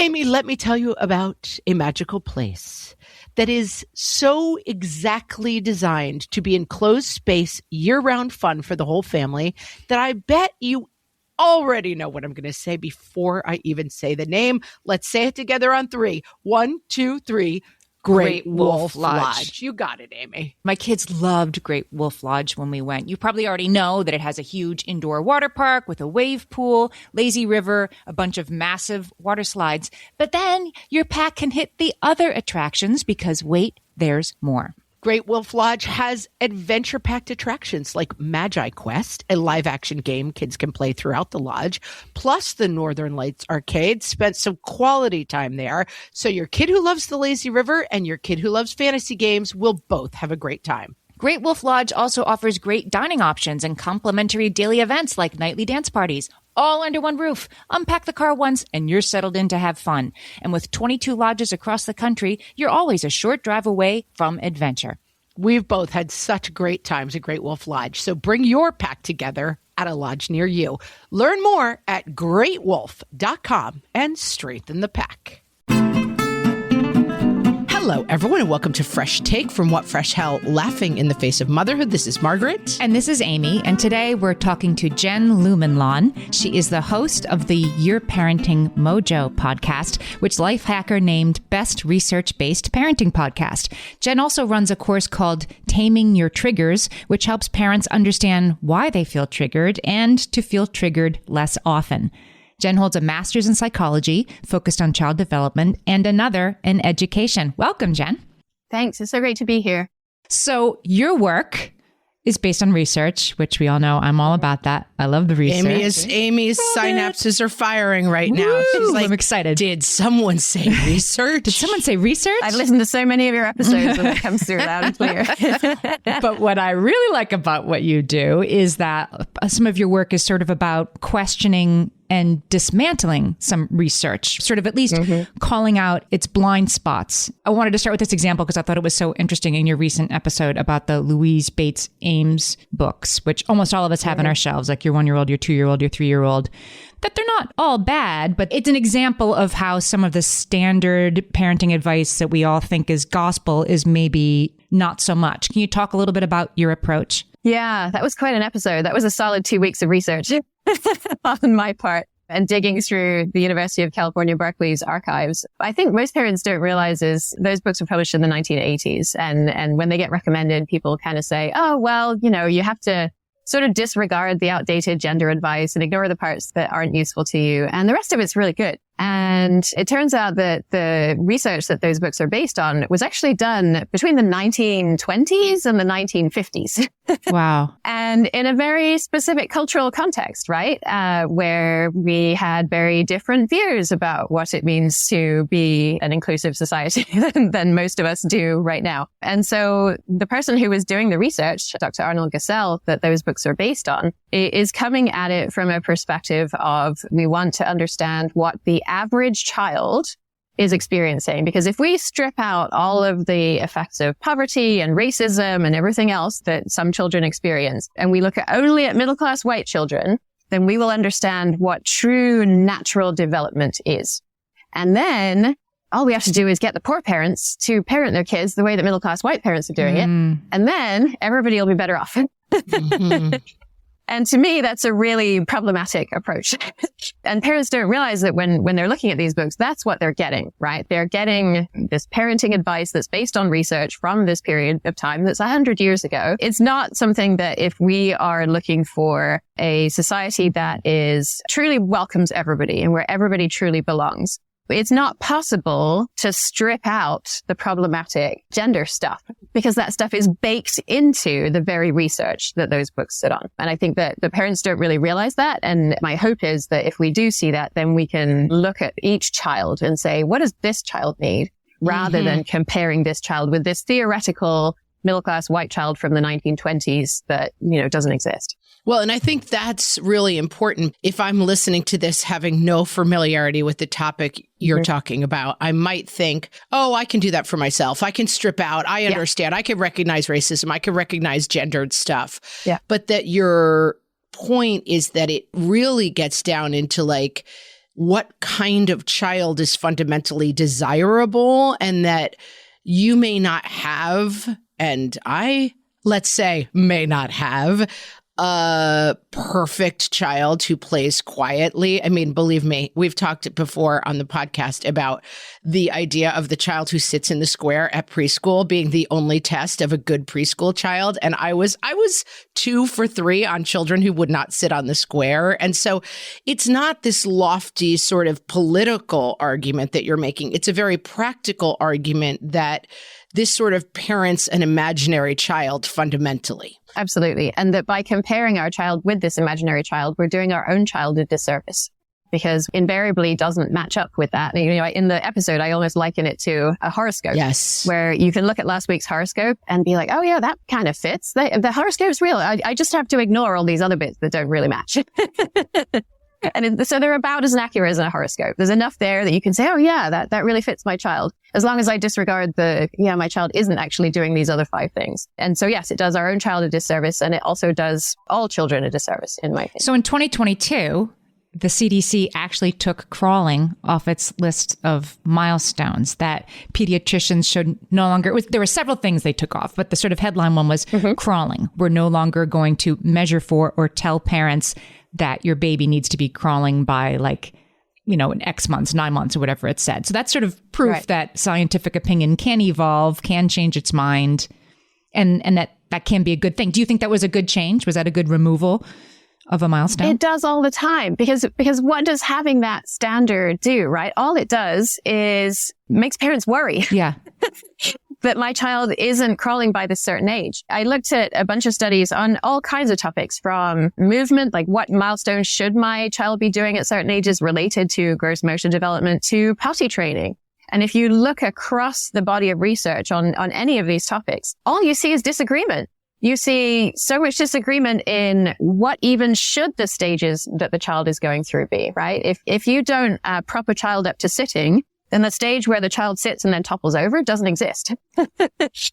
Amy, let me tell you about a magical place that is so exactly designed to be enclosed space, year-round fun for the whole family that I bet you already know what I'm going to say before I even say the name. Let's say it together on 3. 1, 2, 3. Great Wolf Lodge. You got it, Amy. My kids loved Great Wolf Lodge when we went. You probably already know that it has a huge indoor water park with a wave pool, lazy river, a bunch of massive water slides. But then your pack can hit the other attractions because wait, there's more. Great Wolf Lodge has adventure-packed attractions like Magi Quest, a live-action game kids can play throughout the lodge, plus the Northern Lights Arcade. Spent some quality time there, so your kid who loves the lazy river and your kid who loves fantasy games will both have a great time. Great Wolf Lodge also offers great dining options and complimentary daily events like nightly dance parties, all under one roof. Unpack the car once and you're settled in to have fun. And with 22 lodges across the country, you're always a short drive away from adventure. We've both had such great times at Great Wolf Lodge, so bring your pack together at a lodge near you. Learn more at greatwolf.com and strengthen the pack. Hello, everyone, and welcome to Fresh Take from What Fresh Hell, Laughing in the Face of Motherhood. This is Margaret. And this is Amy. And today we're talking to Jen Lumanlan. She is the host of the Your Parenting Mojo podcast, which Lifehacker named Best Research-Based Parenting Podcast. Jen also runs a course called Taming Your Triggers, which helps parents understand why they feel triggered and to feel triggered less often. Jen holds a master's in psychology focused on child development and another in education. Welcome, Jen. Thanks. It's so great to be here. So your work is based on research, which we all know I'm all about that. I love the research. Amy's synapses are firing right now. She's like, I'm excited. Did someone say research? Did someone say research? I've listened to so many of your episodes and it comes through loud and clear. But what I really like about what you do is that some of your work is sort of about questioning and dismantling some research, sort of at least calling out its blind spots. I wanted to start with this example because I thought it was so interesting in your recent episode about the Louise Bates Ames books, which almost all of us have in our shelves, like your 1-year-old, your 2-year-old, your 3-year-old, that they're not all bad, but it's an example of how some of the standard parenting advice that we all think is gospel is maybe not so much. Can you talk a little bit about your approach? Yeah, that was quite an episode. That was a solid 2 weeks of research on my part and digging through the University of California, Berkeley's archives. I think most parents don't realize is those books were published in the 1980s. And when they get recommended, people kind of say, oh, well, you know, you have to sort of disregard the outdated gender advice and ignore the parts that aren't useful to you. And the rest of it's really good. And it turns out that the research that those books are based on was actually done between the 1920s and the 1950s. Wow. And in a very specific cultural context, right? Where we had very different views about what it means to be an inclusive society than most of us do right now. And so the person who was doing the research, Dr. Arnold Gassell, that those books are based on, is coming at it from a perspective of we want to understand what the average child is experiencing. Because if we strip out all of the effects of poverty and racism and everything else that some children experience, and we look only at middle-class white children, then we will understand what true natural development is. And then all we have to do is get the poor parents to parent their kids the way that middle-class white parents are doing it. And then everybody will be better off. And to me, that's a really problematic approach. And parents don't realize that when they're looking at these books, that's what they're getting, right? They're getting this parenting advice that's based on research from this period of time that's 100 years ago. It's not something that if we are looking for a society that is truly welcomes everybody and where everybody truly belongs, it's not possible to strip out the problematic gender stuff because that stuff is baked into the very research that those books sit on. And I think that the parents don't really realize that. And my hope is that if we do see that, then we can look at each child and say, what does this child need? Rather than comparing this child with this theoretical middle-class white child from the 1920s that, you know, doesn't exist. Well, and I think that's really important. If I'm listening to this having no familiarity with the topic you're talking about, I might think, oh, I can do that for myself. I can strip out. I understand. I can recognize racism. I can recognize gendered stuff. Yeah. But that your point is that it really gets down into like what kind of child is fundamentally desirable, and that you may not have, and I, let's say, may not have a perfect child who plays quietly. I mean, believe me, we've talked before on the podcast about the idea of the child who sits in the square at preschool being the only test of a good preschool child. And I was 2 for 3 on children who would not sit on the square. And so it's not this lofty sort of political argument that you're making. It's a very practical argument that this sort of parents an imaginary child fundamentally. Absolutely. And that by comparing our child with this imaginary child, we're doing our own child a disservice, because invariably doesn't match up with that. You know, in the episode, I almost liken it to a horoscope. Yes. Where you can look at last week's horoscope and be like, oh yeah, that kind of fits. The horoscope's real. I just have to ignore all these other bits that don't really match. And so they're about as accurate as a horoscope. There's enough there that you can say, oh yeah, that really fits my child. As long as I disregard my child isn't actually doing these other 5 things. And so yes, it does our own child a disservice, and it also does all children a disservice, in my opinion. So in 2022, the CDC actually took crawling off its list of milestones that pediatricians should no longer, there were several things they took off, but the sort of headline one was crawling. We're no longer going to measure for or tell parents that your baby needs to be crawling by in X months, 9 months, or whatever it said. So that's sort of proof that scientific opinion can evolve, can change its mind, and that can be a good thing. Do you think that was a good change? Was that a good removal of a milestone? It does all the time, because what does having that standard do, right? All it does is makes parents worry. Yeah. That my child isn't crawling by this certain age. I looked at a bunch of studies on all kinds of topics, from movement, like what milestones should my child be doing at certain ages related to gross motor development, to potty training. And if you look across the body of research on any of these topics, all you see is disagreement. You see so much disagreement in what even should the stages that the child is going through be, right? If you don't prop a child up to sitting, then the stage where the child sits and then topples over doesn't exist.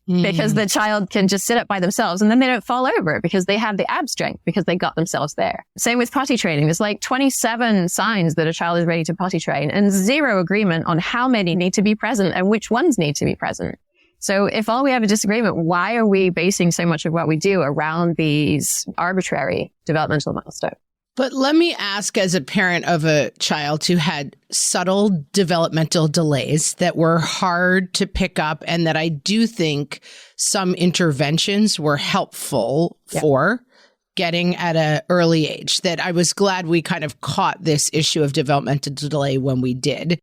Because the child can just sit up by themselves and then they don't fall over because they have the ab strength, because they got themselves there. Same with potty training. There's like 27 signs that a child is ready to potty train, and 0 agreement on how many need to be present and which ones need to be present. So if all we have a disagreement, why are we basing so much of what we do around these arbitrary developmental milestones? But let me ask, as a parent of a child who had subtle developmental delays that were hard to pick up, and that I do think some interventions were helpful for getting at an early age, that I was glad we kind of caught this issue of developmental delay when we did,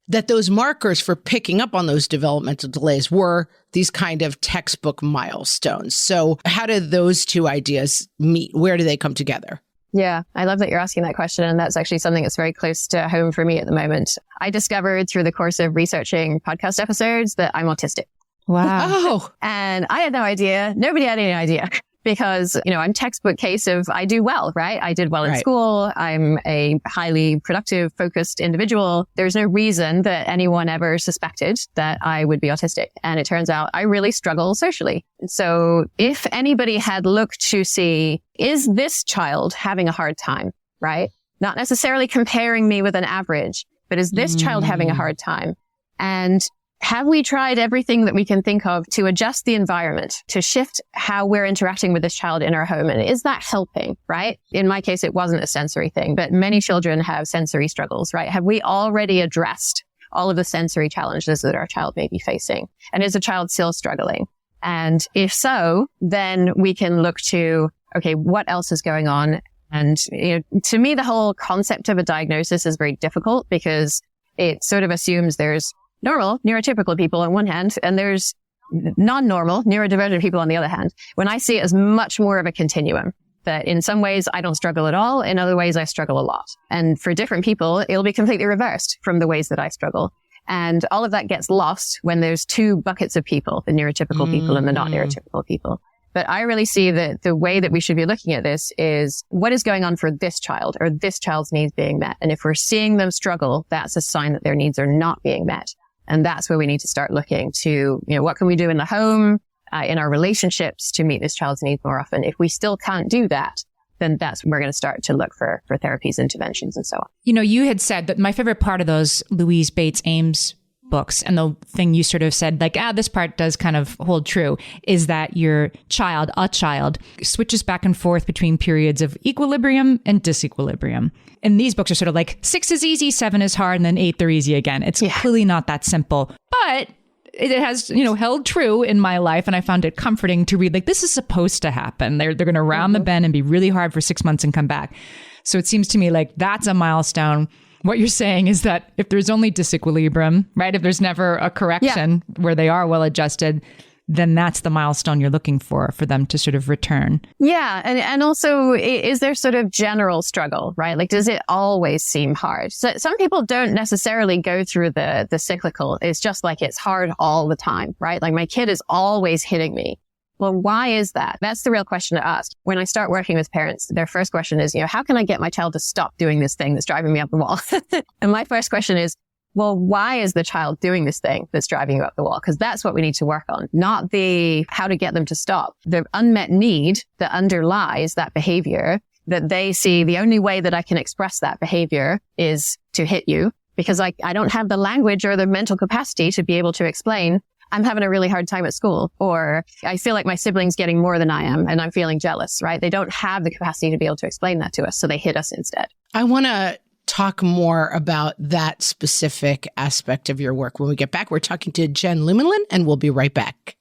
that those markers for picking up on those developmental delays were these kind of textbook milestones. So how do those two ideas meet? Where do they come together? Yeah, I love that you're asking that question. And that's actually something that's very close to home for me at the moment. I discovered through the course of researching podcast episodes that I'm autistic. Wow. Oh. And I had no idea. Nobody had any idea. Because, I'm textbook case of I do well, right? I did well in school. I'm a highly productive, focused individual. There's no reason that anyone ever suspected that I would be autistic. And it turns out I really struggle socially. So if anybody had looked to see, is this child having a hard time, right? Not necessarily comparing me with an average, but is this child having a hard time? And have we tried everything that we can think of to adjust the environment, to shift how we're interacting with this child in our home? And is that helping, right? In my case, it wasn't a sensory thing, but many children have sensory struggles, right? Have we already addressed all of the sensory challenges that our child may be facing? And is the child still struggling? And if so, then we can look to, okay, what else is going on? And to me, the whole concept of a diagnosis is very difficult, because it sort of assumes there's normal, neurotypical people on one hand, and there's non-normal, neurodivergent people on the other hand. When I see it as much more of a continuum, that in some ways I don't struggle at all, in other ways I struggle a lot. And for different people, it'll be completely reversed from the ways that I struggle. And all of that gets lost when there's 2 buckets of people, the neurotypical people and the not neurotypical people. But I really see that the way that we should be looking at this is what is going on for this child, or this child's needs being met. And if we're seeing them struggle, that's a sign that their needs are not being met. And that's where we need to start looking to, what can we do in the home, in our relationships to meet this child's needs more often? If we still can't do that, then that's when we're going to start to look for therapies, interventions, and so on. You know, you had said that my favorite part of those Louise Bates Ames books, and the thing you sort of said, like, this part does kind of hold true, is that your child, switches back and forth between periods of equilibrium and disequilibrium. And these books are sort of like 6 is easy, 7 is hard, and then 8 they're easy again. It's clearly not that simple, but it has, held true in my life. And I found it comforting to read, like, this is supposed to happen. They're going to round the bend and be really hard for 6 months and come back. So it seems to me like that's a milestone. What you're saying is that if there's only disequilibrium, right? If there's never a correction where they are well adjusted, then that's the milestone you're looking for them to sort of return. Yeah. And also, is there sort of general struggle, right? Like, does it always seem hard? So some people don't necessarily go through the cyclical. It's just like it's hard all the time, right? Like, my kid is always hitting me. Well, why is that? That's the real question to ask. When I start working with parents, their first question is, how can I get my child to stop doing this thing that's driving me up the wall? And my first question is, well, why is the child doing this thing that's driving you up the wall? Because that's what we need to work on, not the how to get them to stop. The unmet need that underlies that behavior, that they see the only way that I can express that behavior is to hit you, because I don't have the language or the mental capacity to be able to explain, I'm having a really hard time at school, or I feel like my sibling's getting more than I am and I'm feeling jealous, right? They don't have the capacity to be able to explain that to us, so they hit us instead. I want to talk more about that specific aspect of your work when we get back. We're talking to Jen Lumanlan, and we'll be right back.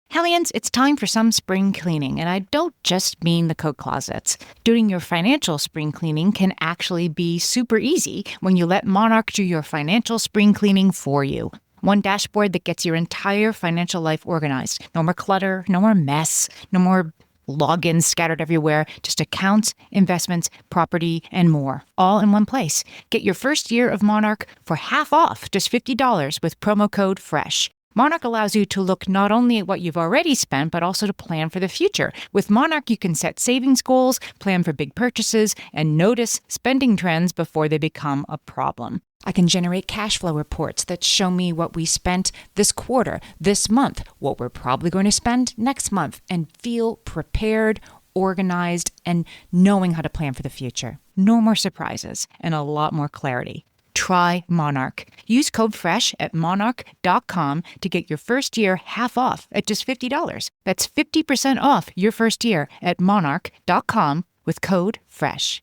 Hellions, it's time for some spring cleaning, and I don't just mean the coat closets. Doing your financial spring cleaning can actually be super easy when you let Monarch do your financial spring cleaning for you. One dashboard that gets your entire financial life organized. No more clutter, no more mess, no more logins scattered everywhere, just accounts, investments, property, and more, all in one place. Get your first year of Monarch for half off, just $50 with promo code FRESH. Monarch allows you to look not only at what you've already spent, but also to plan for the future. With Monarch, you can set savings goals, plan for big purchases, and notice spending trends before they become a problem. I can generate cash flow reports that show me what we spent this quarter, this month, what we're probably going to spend next month, and feel prepared, organized, and knowing how to plan for the future. No more surprises and a lot more clarity. Try Monarch. Use code FRESH at monarch.com to get your first year half off at just $50. That's 50% off your first year at monarch.com with code FRESH.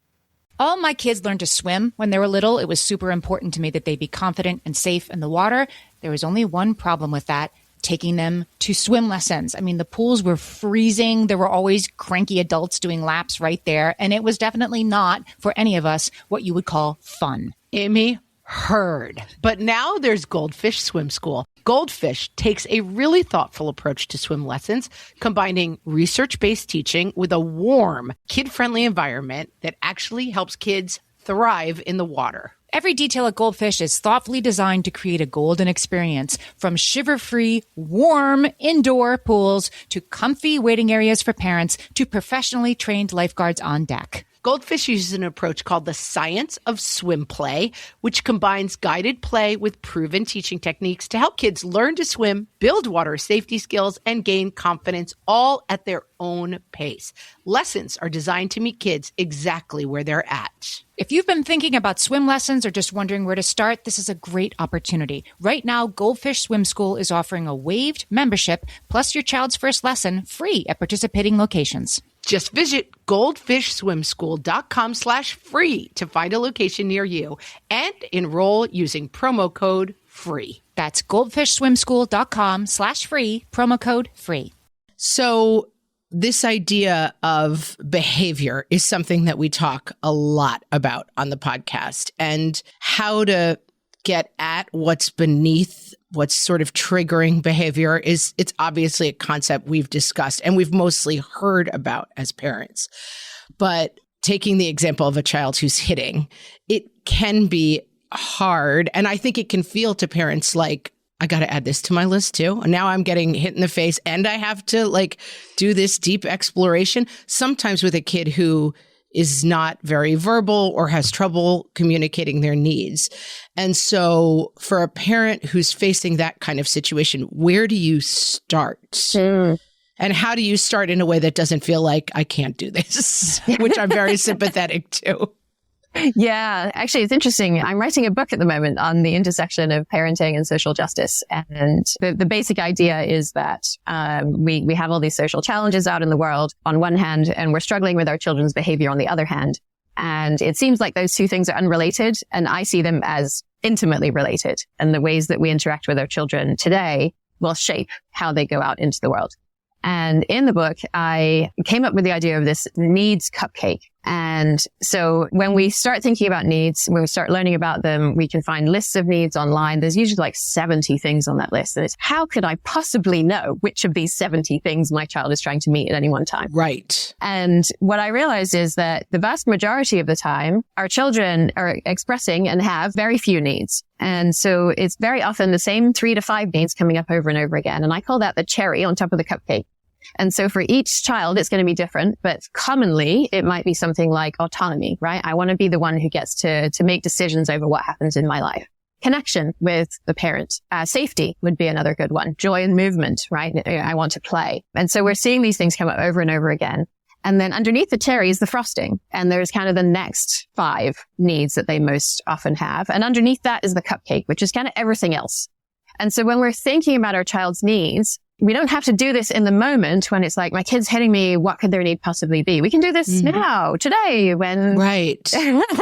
All my kids learned to swim when they were little. It was super important to me that they be confident and safe in the water. There was only one problem with that: taking them to swim lessons. I mean, the pools were freezing. There were always cranky adults doing laps right there. And it was definitely not, for any of us, what you would call fun. Amy, heard. But now there's Goldfish Swim School. Goldfish takes a really thoughtful approach to swim lessons, combining research-based teaching with a warm, kid-friendly environment that actually helps kids thrive in the water. Every detail at Goldfish is thoughtfully designed to create a golden experience, from shiver-free, warm indoor pools to comfy waiting areas for parents to professionally trained lifeguards on deck. Goldfish uses an approach called the science of swim play, which combines guided play with proven teaching techniques to help kids learn to swim, build water safety skills, and gain confidence, all at their own pace. Lessons are designed to meet kids exactly where they're at. If you've been thinking about swim lessons or just wondering where to start, this is a great opportunity. Right now, Goldfish Swim School is offering a waived membership plus your child's first lesson free at participating locations. Just visit goldfishswimschool.com/free to find a location near you and enroll using promo code FREE. That's goldfishswimschool.com/free, promo code FREE. So this idea of behavior is something that we talk a lot about on the podcast, and how to get at what's beneath, what's sort of triggering behavior it's obviously a concept we've discussed and we've mostly heard about as parents. But taking the example of a child who's hitting, it can be hard. And I think it can feel to parents like, I got to add this to my list too. And now I'm getting hit in the face and I have to do this deep exploration, sometimes with a kid who is not very verbal or has trouble communicating their needs. And so for a parent who's facing that kind of situation, where do you start? And how do you start in a way that doesn't feel like I can't do this, which I'm very sympathetic to? Yeah, actually, it's interesting. I'm writing a book at the moment on the intersection of parenting and social justice. And the basic idea is that we have all these social challenges out in the world on one hand, and we're struggling with our children's behavior on the other hand. And it seems like those two things are unrelated, and I see them as intimately related. And the ways that we interact with our children today will shape how they go out into the world. And in the book, I came up with the idea of this needs cupcake. And so when we start thinking about needs, when we start learning about them, we can find lists of needs online. There's usually like 70 things on that list. And it's, how could I possibly know which of these 70 things my child is trying to meet at any one time? Right. And what I realized is that the vast majority of the time, our children are expressing and have very few needs. And so it's very often the same 3 to 5 needs coming up over and over again. And I call that the cherry on top of the cupcake. And so for each child, it's going to be different, but commonly it might be something like autonomy, right? I want to be the one who gets to make decisions over what happens in my life. Connection with the parent. Safety would be another good one. Joy and movement, right? I want to play. And so we're seeing these things come up over and over again. And then underneath the cherry is the frosting. And there's kind of the next 5 needs that they most often have. And underneath that is the cupcake, which is kind of everything else. And so when we're thinking about our child's needs, we don't have to do this in the moment when it's like, my kid's hitting me. What could their need possibly be? We can do this now, today, when right.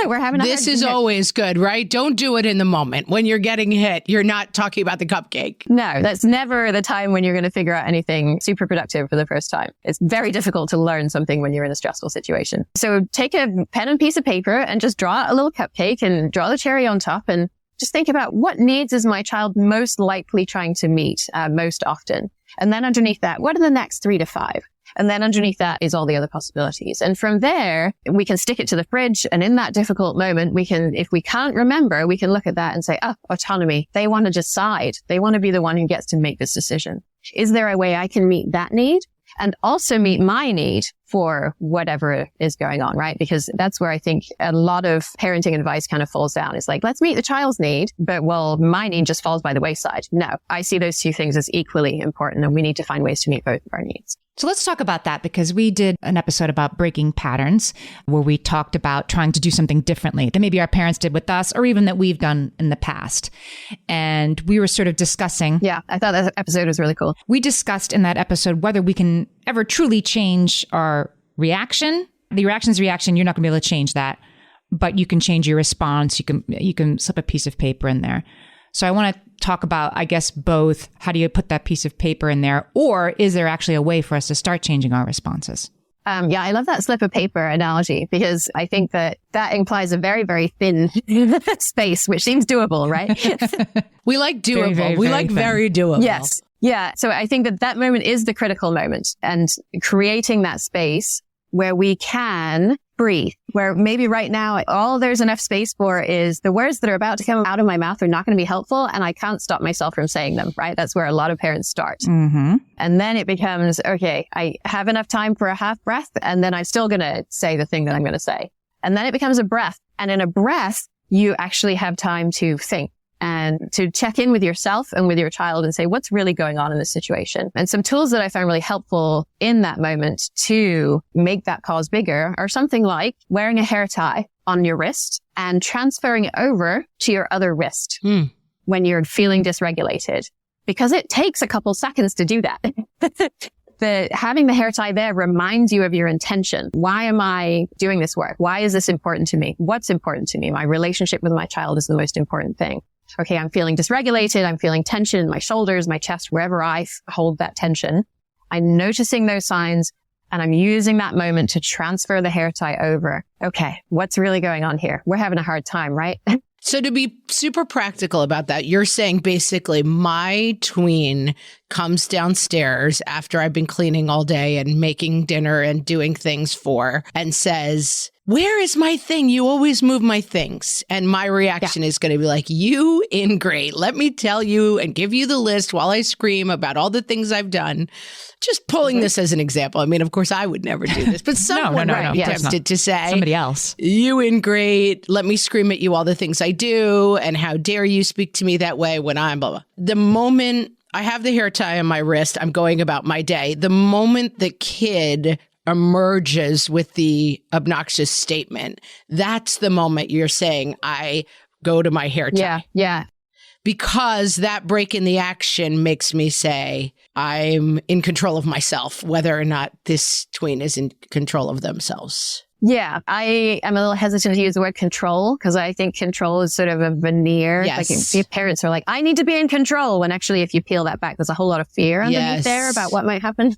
we're having this is always good, right? Don't do it in the moment. When you're getting hit, you're not talking about the cupcake. No, that's never the time when you're going to figure out anything super productive for the first time. It's very difficult to learn something when you're in a stressful situation. So take a pen and piece of paper and just draw a little cupcake and draw the cherry on top, and just think about what needs is my child most likely trying to meet most often. And then underneath that, what are the next 3 to 5? And then underneath that is all the other possibilities. And from there, we can stick it to the fridge. And in that difficult moment, we can, if we can't remember, we can look at that and say, oh, autonomy. They want to decide. They want to be the one who gets to make this decision. Is there a way I can meet that need and also meet my need for whatever is going on, right? Because that's where I think a lot of parenting advice kind of falls down. It's like, let's meet the child's need, but well, my need just falls by the wayside. No, I see those two things as equally important, and we need to find ways to meet both of our needs. So let's talk about that, because we did an episode about breaking patterns where we talked about trying to do something differently that maybe our parents did with us or even that we've done in the past. And we were sort of discussing. Yeah, I thought that episode was really cool. We discussed in that episode whether we can ever truly change our reaction. The reaction's reaction. You're not going to be able to change that, but you can change your response. You can slip a piece of paper in there. So I want to talk about, I guess, both. How do you put that piece of paper in there? Or is there actually a way for us to start changing our responses? Yeah, I love that slip of paper analogy, because I think that implies a very, very thin space, which seems doable, right? We like doable. We like very doable. Yes. Yeah. So I think that moment is the critical moment, and creating that space where we can breathe, where maybe right now all there's enough space for is the words that are about to come out of my mouth are not going to be helpful, and I can't stop myself from saying them, right? That's where a lot of parents start. Mm-hmm. And then it becomes, okay, I have enough time for a half breath, and then I'm still going to say the thing that I'm going to say. And then it becomes a breath. And in a breath, you actually have time to think and to check in with yourself and with your child and say, what's really going on in this situation? And some tools that I found really helpful in that moment to make that pause bigger are something like wearing a hair tie on your wrist and transferring it over to your other wrist when you're feeling dysregulated, because it takes a couple seconds to do that. Having the hair tie there reminds you of your intention. Why am I doing this work? Why is this important to me? What's important to me? My relationship with my child is the most important thing. Okay, I'm feeling dysregulated. I'm feeling tension in my shoulders, my chest, wherever I hold that tension. I'm noticing those signs, and I'm using that moment to transfer the hair tie over. Okay, what's really going on here? We're having a hard time, right? So to be super practical about that, you're saying basically my tween comes downstairs after I've been cleaning all day and making dinner and doing things for, and says, where is my thing? You always move my things. And my reaction is going to be like, you ingrate. Let me tell you and give you the list while I scream about all the things I've done. Just pulling this as an example. I mean, of course, I would never do this, but someone might be tempted to say, somebody else, you ingrate. Let me scream at you all the things I do. And how dare you speak to me that way when I'm blah, blah. The moment I have the hair tie on my wrist. I'm going about my day. The moment the kid emerges with the obnoxious statement, that's the moment you're saying, I go to my hair tie. Yeah. Because that break in the action makes me say, I'm in control of myself, whether or not this tween is in control of themselves. Yeah, I am a little hesitant to use the word control because I think control is sort of a veneer. Yes. Like if parents are like, I need to be in control, when actually if you peel that back, there's a whole lot of fear underneath there about what might happen.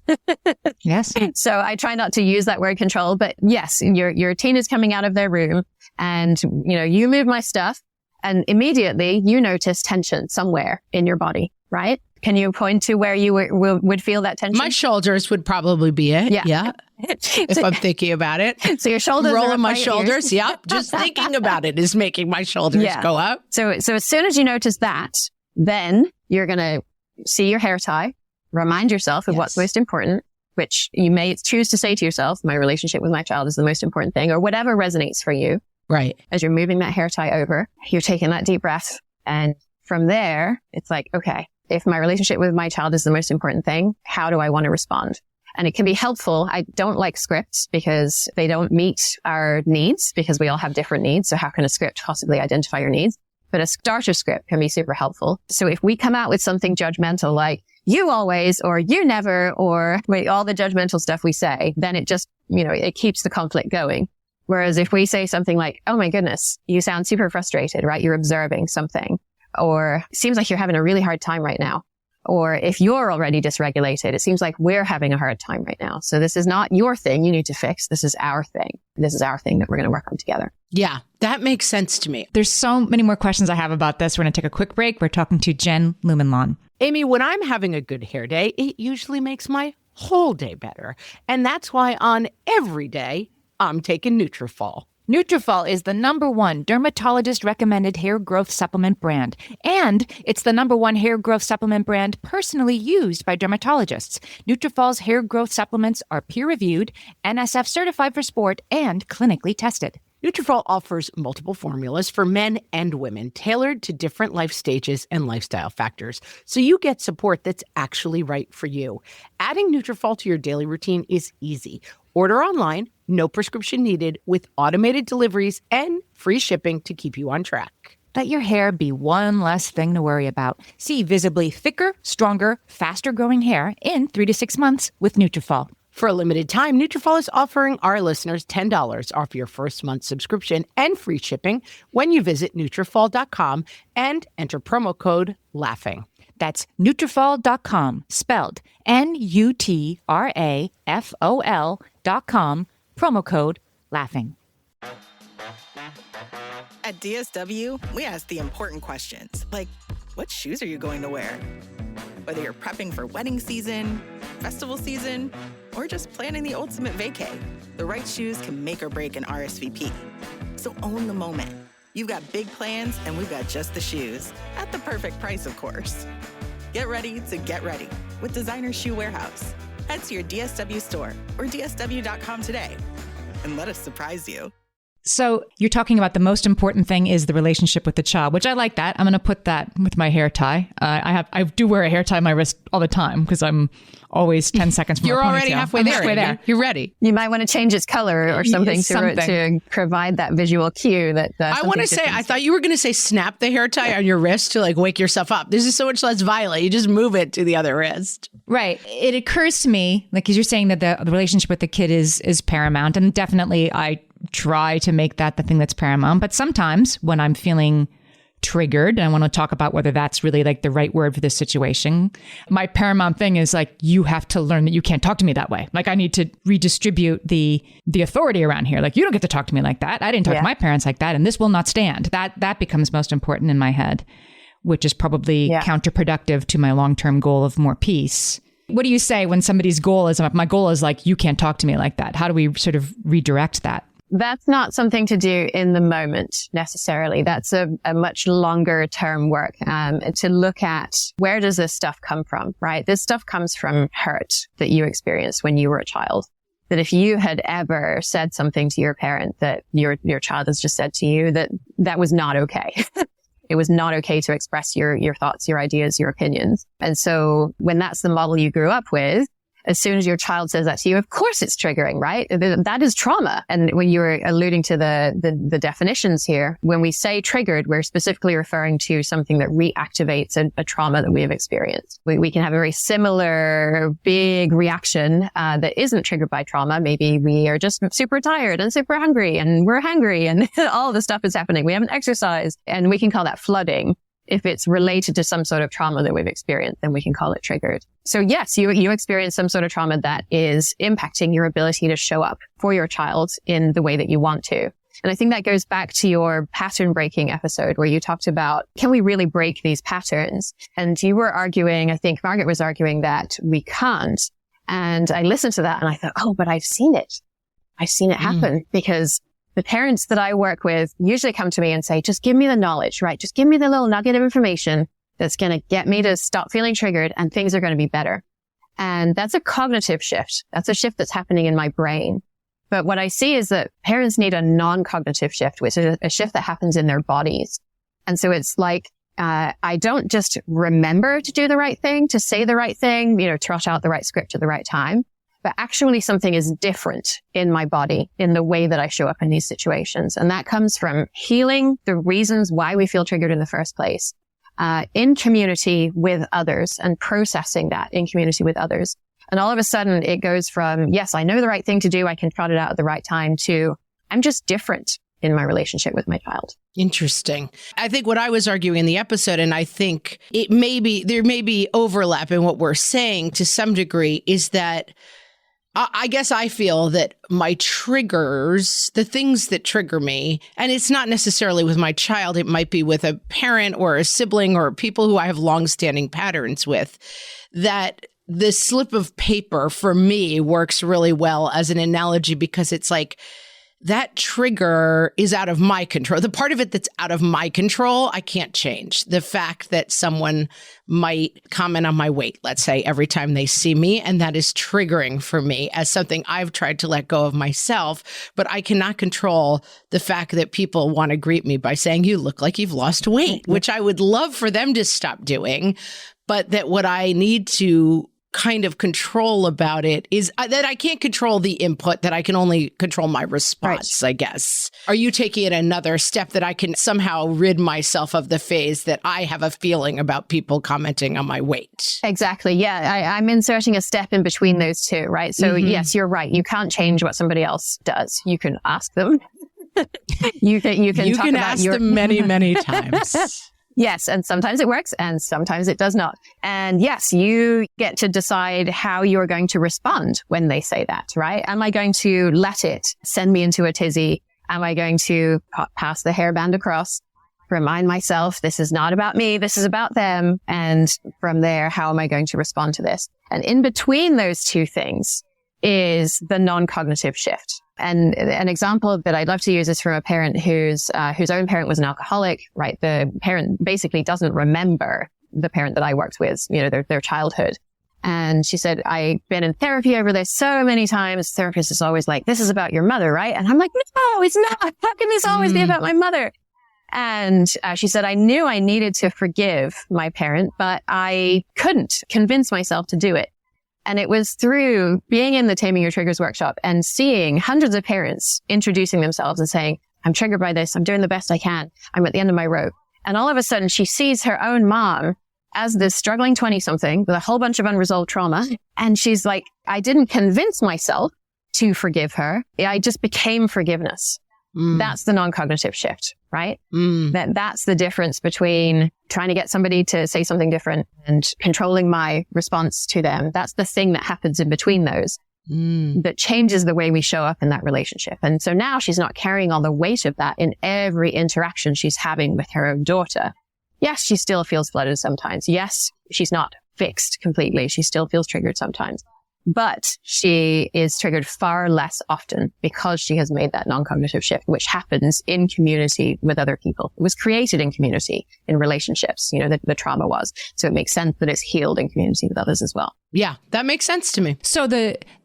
Yes. So I try not to use that word control, but yes, your teen is coming out of their room and, you move my stuff and immediately you notice tension somewhere in your body, right? Can you point to where you would feel that tension? My shoulders would probably be it. Yeah. If I'm thinking about it. So your shoulders rolling my shoulders. Yep. Just thinking about it is making my shoulders go up. So as soon as you notice that, then you're going to see your hair tie, remind yourself of what's most important, which you may choose to say to yourself, my relationship with my child is the most important thing, or whatever resonates for you. Right. As you're moving that hair tie over, you're taking that deep breath. And from there, it's like, okay, if my relationship with my child is the most important thing, how do I want to respond? And it can be helpful. I don't like scripts because they don't meet our needs because we all have different needs. So how can a script possibly identify your needs? But a starter script can be super helpful. So if we come out with something judgmental like you always or you never or all the judgmental stuff we say, then it just, it keeps the conflict going. Whereas if we say something like, oh my goodness, you sound super frustrated, right? You're observing something. Or seems like you're having a really hard time right now. Or if you're already dysregulated, it seems like we're having a hard time right now. So this is not your thing you need to fix. This is our thing. This is our thing that we're going to work on together. Yeah, that makes sense to me. There's so many more questions I have about this. We're going to take a quick break. We're talking to Jen Lumanlan. Amy, when I'm having a good hair day, it usually makes my whole day better. And that's why on every day, I'm taking Nutrafol. Nutrafol is the #1 dermatologist-recommended hair growth supplement brand, and it's the #1 hair growth supplement brand personally used by dermatologists. Nutrafol's hair growth supplements are peer-reviewed, NSF certified for sport, and clinically tested. Nutrafol offers multiple formulas for men and women, tailored to different life stages and lifestyle factors, so you get support that's actually right for you. Adding Nutrafol to your daily routine is easy. Order online, no prescription needed, with automated deliveries and free shipping to keep you on track. Let your hair be one less thing to worry about. See visibly thicker, stronger, faster-growing hair in 3 to 6 months with Nutrafol. For a limited time, Nutrafol is offering our listeners $10 off your first month subscription and free shipping when you visit Nutrafol.com and enter promo code LAUGHING. That's Nutrafol.com, spelled Nutrafol.com, promo code LAUGHING. At DSW, we ask the important questions, like, what shoes are you going to wear? Whether you're prepping for wedding season, festival season, or just planning the ultimate vacay, the right shoes can make or break an RSVP. So own the moment. You've got big plans, and we've got just the shoes. At the perfect price, of course. Get ready to get ready with Designer Shoe Warehouse. Head to your DSW store or DSW.com today and let us surprise you. So you're talking about the most important thing is the relationship with the child, which I like that. I'm going to put that with my hair tie. I do wear a hair tie on my wrist all the time because I'm always 10 seconds from You're already halfway there. You're ready. You might want to change its color or something to provide that visual cue that I want to say, I thought you were going to say snap the hair tie on your wrist to like wake yourself up. This is so much less violent. You just move it to the other wrist. Right. It occurs to me, like, because you're saying that the relationship with the kid is paramount, and definitely I try to make that the thing that's paramount. But sometimes when I'm feeling triggered and I want to talk about whether that's really like the right word for this situation, my paramount thing is like, you have to learn that you can't talk to me that way. Like, I need to redistribute the authority around here. Like, you don't get to talk to me like that. I didn't talk to my parents like that, and this will not stand. That becomes most important in my head, which is probably counterproductive to my long-term goal of more peace. What do you say when somebody's goal is, my goal is like, you can't talk to me like that? How do we sort of redirect that? That's not something to do in the moment necessarily. That's a much longer term work to look at where does this stuff come from, right? This stuff comes from hurt that you experienced when you were a child. That if you had ever said something to your parent that your child has just said to you, that was not okay. It was not okay to express your thoughts, your ideas, your opinions. And so when that's the model you grew up with, as soon as your child says that to you, of course it's triggering, right? That is trauma. And when you were alluding to the definitions here, when we say triggered, we're specifically referring to something that reactivates a trauma that we have experienced. We can have a very similar big reaction that isn't triggered by trauma. Maybe we are just super tired and super hungry and we're hungry and all the stuff is happening. We haven't exercised, and we can call that flooding. If it's related to some sort of trauma that we've experienced, then we can call it triggered. So yes, you experience some sort of trauma that is impacting your ability to show up for your child in the way that you want to. And I think that goes back to your pattern breaking episode where you talked about, can we really break these patterns? And you were arguing, I think Margaret was arguing that we can't. And I listened to that and I thought, oh, but I've seen it. I've seen it happen because the parents that I work with usually come to me and say, just give me the knowledge, right? Just give me the little nugget of information that's going to get me to stop feeling triggered and things are going to be better. And that's a cognitive shift. That's a shift that's happening in my brain. But what I see is that parents need a non-cognitive shift, which is a shift that happens in their bodies. And so it's like, I don't just remember to do the right thing, to say the right thing, trot out the right script at the right time. But actually something is different in my body, in the way that I show up in these situations. And that comes from healing the reasons why we feel triggered in the first place, in community with others and processing that in community with others. And all of a sudden it goes from, yes, I know the right thing to do. I can trot it out at the right time to I'm just different in my relationship with my child. Interesting. I think what I was arguing in the episode, and I think there may be overlap in what we're saying to some degree, is that I guess I feel that my triggers, the things that trigger me, and it's not necessarily with my child, it might be with a parent or a sibling or people who I have longstanding patterns with, that the slip of paper for me works really well as an analogy because it's like, that trigger is out of my control. The part of it that's out of my control, I can't change. The fact that someone might comment on my weight, let's say, every time they see me, and that is triggering for me as something I've tried to let go of myself. But I cannot control the fact that people want to greet me by saying, you look like you've lost weight, which I would love for them to stop doing. But that what I need to kind of control about it is that I can't control the input, that I can only control my response, right. I guess. Are you taking it another step that I can somehow rid myself of the phase that I have a feeling about people commenting on my weight? Exactly. Yeah. I'm inserting a step in between those two, right? So yes, you're right. You can't change what somebody else does. You can ask them. you can ask them many, many times. Yes, and sometimes it works and sometimes it does not. And yes, you get to decide how you're going to respond when they say that, right? Am I going to let it send me into a tizzy? Am I going to pass the hairband across, remind myself this is not about me, this is about them? And from there, how am I going to respond to this? And in between those two things is the non-cognitive shift. And an example that I'd love to use is from a parent whose own parent was an alcoholic, right? The parent basically doesn't remember the parent that I worked with, their childhood. And she said, I've been in therapy over this so many times. The therapist is always like, this is about your mother, right? And I'm like, no, it's not. How can this always be about my mother? And she said, I knew I needed to forgive my parent, but I couldn't convince myself to do it. And it was through being in the Taming Your Triggers workshop and seeing hundreds of parents introducing themselves and saying, I'm triggered by this. I'm doing the best I can. I'm at the end of my rope. And all of a sudden she sees her own mom as this struggling 20-something with a whole bunch of unresolved trauma. And she's like, I didn't convince myself to forgive her. I just became forgiveness. That's the non-cognitive shift, right? That's the difference between trying to get somebody to say something different and controlling my response to them. That's the thing that happens in between those that changes the way we show up in that relationship. And so now she's not carrying all the weight of that in every interaction she's having with her own daughter. Yes, she still feels flooded sometimes. Yes, she's not fixed completely. She still feels triggered sometimes. But she is triggered far less often because she has made that non-cognitive shift, which happens in community with other people. It was created in community, in relationships, the trauma was. So it makes sense that it's healed in community with others as well. Yeah, that makes sense to me. So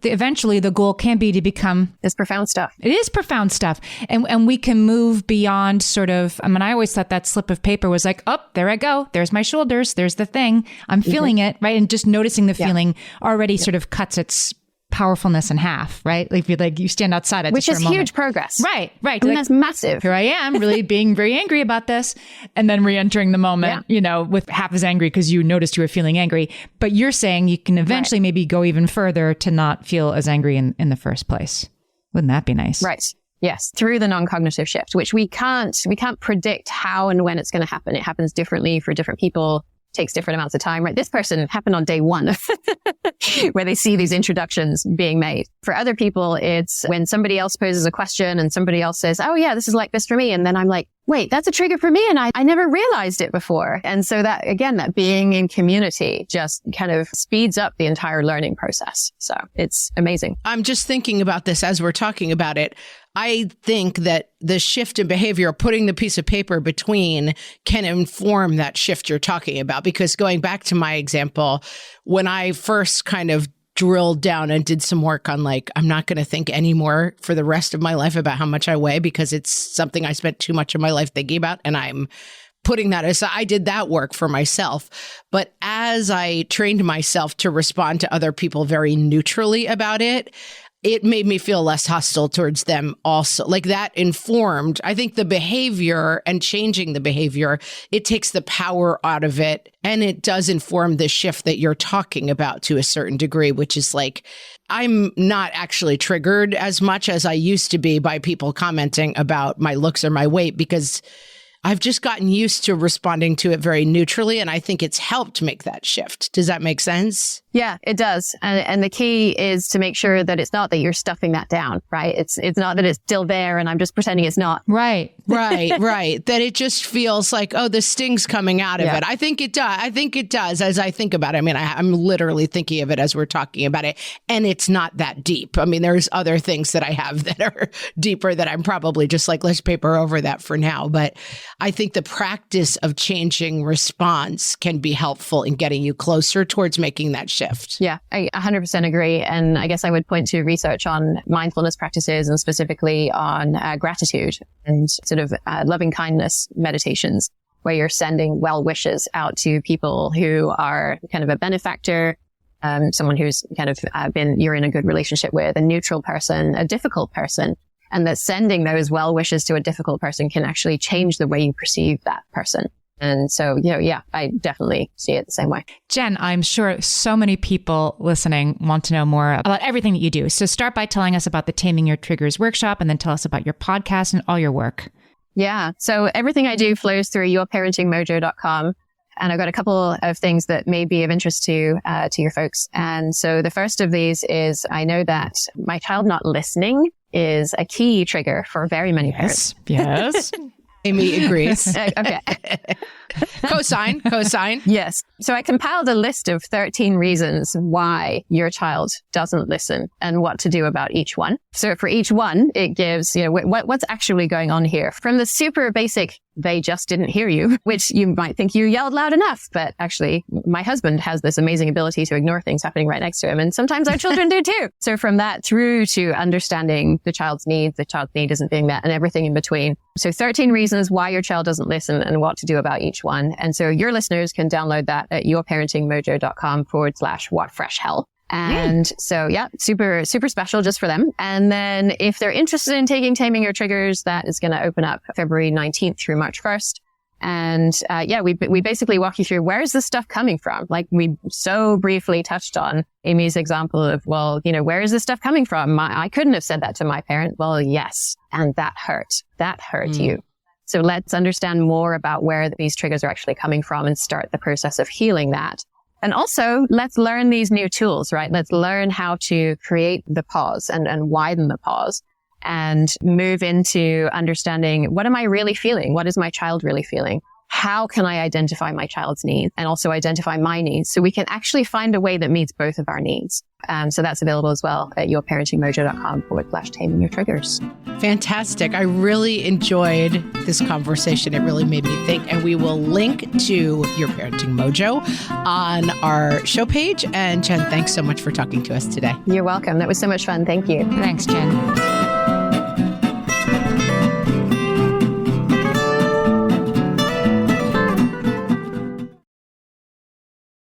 eventually the goal can be to become It's profound stuff. It is profound stuff. And we can move beyond sort of, I mean, I always thought that slip of paper was like, oh, there I go. There's my shoulders. There's the thing. I'm feeling it, right? And just noticing the feeling already sort of cuts its powerfulness in half, right? Like you stand outside it. Which is huge progress. Right. I mean, that's massive. Here I am really being very angry about this, and then re-entering the moment, with half as angry because you noticed you were feeling angry. But you're saying you can eventually maybe go even further to not feel as angry in the first place. Wouldn't that be nice? Right. Yes. Through the non-cognitive shift, which we can't predict how and when it's going to happen. It happens differently for different people. Takes different amounts of time, right? This person happened on day one where they see these introductions being made. For other people, it's when somebody else poses a question and somebody else says, oh yeah, this is like this for me. And then I'm like, wait, that's a trigger for me. And I never realized it before. And so that being in community just kind of speeds up the entire learning process. So it's amazing. I'm just thinking about this as we're talking about it. I think that the shift in behavior, putting the piece of paper between, can inform that shift you're talking about. Because going back to my example, when I first kind of drilled down and did some work on I'm not going to think anymore for the rest of my life about how much I weigh because it's something I spent too much of my life thinking about, and I'm putting that aside. I did that work for myself. But as I trained myself to respond to other people very neutrally about it, it made me feel less hostile towards them also. That informed, I think, the behavior and changing the behavior. It takes the power out of it. And it does inform the shift that you're talking about to a certain degree, which is I'm not actually triggered as much as I used to be by people commenting about my looks or my weight, because I've just gotten used to responding to it very neutrally. And I think it's helped make that shift. Does that make sense? Yeah, it does. And the key is to make sure that it's not that you're stuffing that down, right? It's not that it's still there and I'm just pretending it's not. Right. That it just feels like, oh, the sting's coming out of it. I think it does as I think about it. I mean, I'm literally thinking of it as we're talking about it. And it's not that deep. I mean, there's other things that I have that are deeper that I'm probably just let's paper over that for now. But I think the practice of changing response can be helpful in getting you closer towards making that shift. Yeah, I 100% agree. And I guess I would point to research on mindfulness practices and specifically on gratitude and sort of loving kindness meditations, where you're sending well wishes out to people who are kind of a benefactor, someone who's kind of you're in a good relationship with, a neutral person, a difficult person. And that sending those well wishes to a difficult person can actually change the way you perceive that person. And so, I definitely see it the same way. Jen, I'm sure so many people listening want to know more about everything that you do. So start by telling us about the Taming Your Triggers workshop, and then tell us about your podcast and all your work. Yeah. So everything I do flows through yourparentingmojo.com. And I've got a couple of things that may be of interest to your folks. And so the first of these is, I know that my child not listening is a key trigger for very many parents. Yes. Amy agrees. Okay. Cosign. Yes. So I compiled a list of 13 reasons why your child doesn't listen and what to do about each one. So for each one, it gives, what's actually going on here. From the super basic, they just didn't hear you, which you might think you yelled loud enough. But actually, my husband has this amazing ability to ignore things happening right next to him. And sometimes our children do too. So from that through to understanding the child's needs, the child's need isn't being met, and everything in between. So 13 reasons why your child doesn't listen and what to do about each one. And so your listeners can download that at yourparentingmojo.com/whatfreshhell. And so, super, super special just for them. And then if they're interested in Taming Your Triggers, that is going to open up February 19th through March 1st. And we basically walk you through, where is this stuff coming from? Like we so briefly touched on Amy's example of, where is this stuff coming from? I couldn't have said that to my parent. Well, yes. And that hurt. That hurt you. So let's understand more about where these triggers are actually coming from and start the process of healing that. And also, let's learn these new tools, right? Let's learn how to create the pause and widen the pause and move into understanding, what am I really feeling? What is my child really feeling? how can I identify my child's needs and also identify my needs so we can actually find a way that meets both of our needs. So that's available as well at yourparentingmojo.com/taming your triggers. Fantastic. I really enjoyed this conversation. It really made me think. And we will link to Your Parenting Mojo on our show page. And Jen, thanks so much for talking to us today. You're welcome. That was so much fun. Thank you. Thanks, Jen.